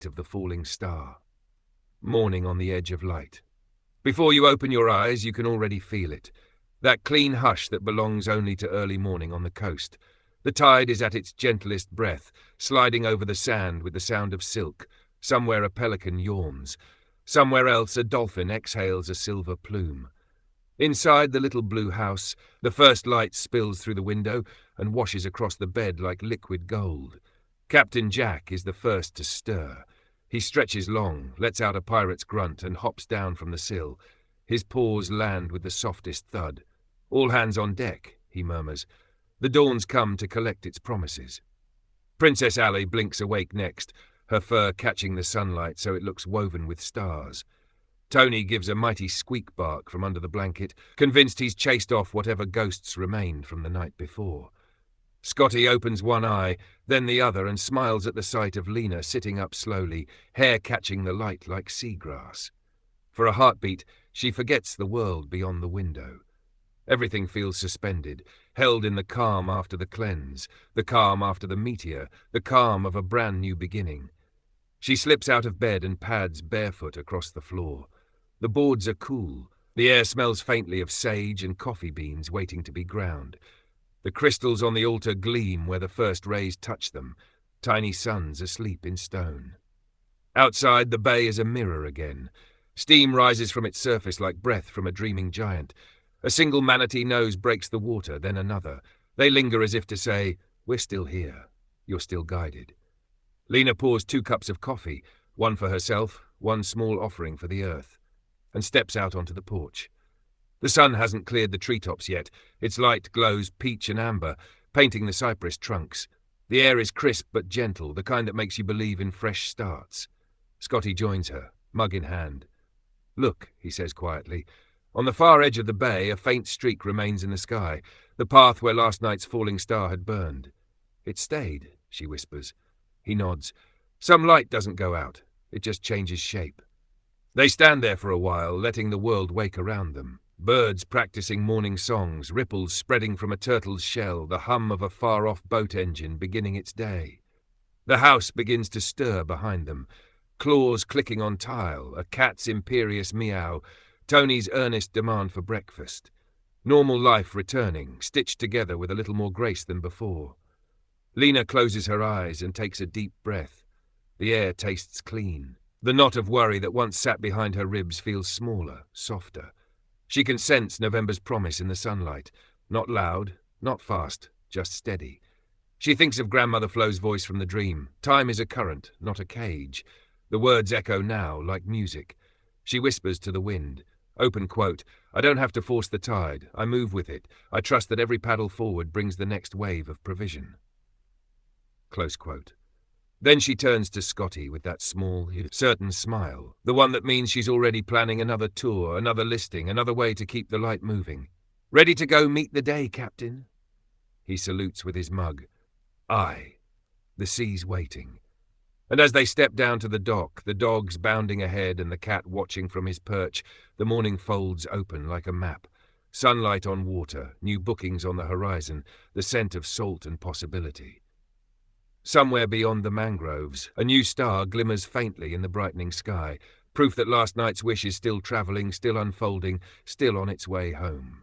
of the falling star. Morning on the edge of light. Before you open your eyes, you can already feel it. That clean hush that belongs only to early morning on the coast. The tide is at its gentlest breath, sliding over the sand with the sound of silk. Somewhere a pelican yawns. Somewhere else a dolphin exhales a silver plume. Inside the little blue house, the first light spills through the window and washes across the bed like liquid gold. Captain Jack is the first to stir. He stretches long, lets out a pirate's grunt, and hops down from the sill. His paws land with the softest thud. "All hands on deck," he murmurs. The dawn's come to collect its promises. Princess Alley blinks awake next, her fur catching the sunlight so it looks woven with stars. Tony gives a mighty squeak bark from under the blanket, convinced he's chased off whatever ghosts remained from the night before. Scotty opens one eye, then the other, and smiles at the sight of Lena sitting up slowly, hair catching the light like seagrass. For a heartbeat, she forgets the world beyond the window. Everything feels suspended, held in the calm after the cleanse, the calm after the meteor, the calm of a brand new beginning. She slips out of bed and pads barefoot across the floor. The boards are cool. The air smells faintly of sage and coffee beans waiting to be ground. The crystals on the altar gleam where the first rays touch them, tiny suns asleep in stone. Outside, the bay is a mirror again. Steam rises from its surface like breath from a dreaming giant. A single manatee nose breaks the water, then another. They linger as if to say, "We're still here. You're still guided." Lena pours 2 cups of coffee, one for herself, one small offering for the earth, and steps out onto the porch. The sun hasn't cleared the treetops yet. Its light glows peach and amber, painting the cypress trunks. The air is crisp but gentle, the kind that makes you believe in fresh starts. Scotty joins her, mug in hand. "Look," he says quietly. On the far edge of the bay, a faint streak remains in the sky, the path where last night's falling star had burned. "It stayed," she whispers. He nods. "Some light doesn't go out. It just changes shape." They stand there for a while, letting the world wake around them. Birds practicing morning songs, ripples spreading from a turtle's shell, the hum of a far-off boat engine beginning its day. The house begins to stir behind them. Claws clicking on tile, a cat's imperious meow, Tony's earnest demand for breakfast. Normal life returning, stitched together with a little more grace than before. Lena closes her eyes and takes a deep breath. The air tastes clean. The knot of worry that once sat behind her ribs feels smaller, softer. She can sense November's promise in the sunlight. Not loud, not fast, just steady. She thinks of Grandmother Flo's voice from the dream. Time is a current, not a cage. The words echo now like music. She whispers to the wind. Open quote, "I don't have to force the tide. I move with it. I trust that every paddle forward brings the next wave of provision." Close quote. Then she turns to Scotty with that small, certain smile, the one that means she's already planning another tour, another listing, another way to keep the light moving. "Ready to go meet the day, Captain?" He salutes with his mug. "Aye." The sea's waiting. And as they step down to the dock, the dogs bounding ahead and the cat watching from his perch, the morning folds open like a map. Sunlight on water, new bookings on the horizon, the scent of salt and possibility. Somewhere beyond the mangroves, a new star glimmers faintly in the brightening sky, proof that last night's wish is still travelling, still unfolding, still on its way home.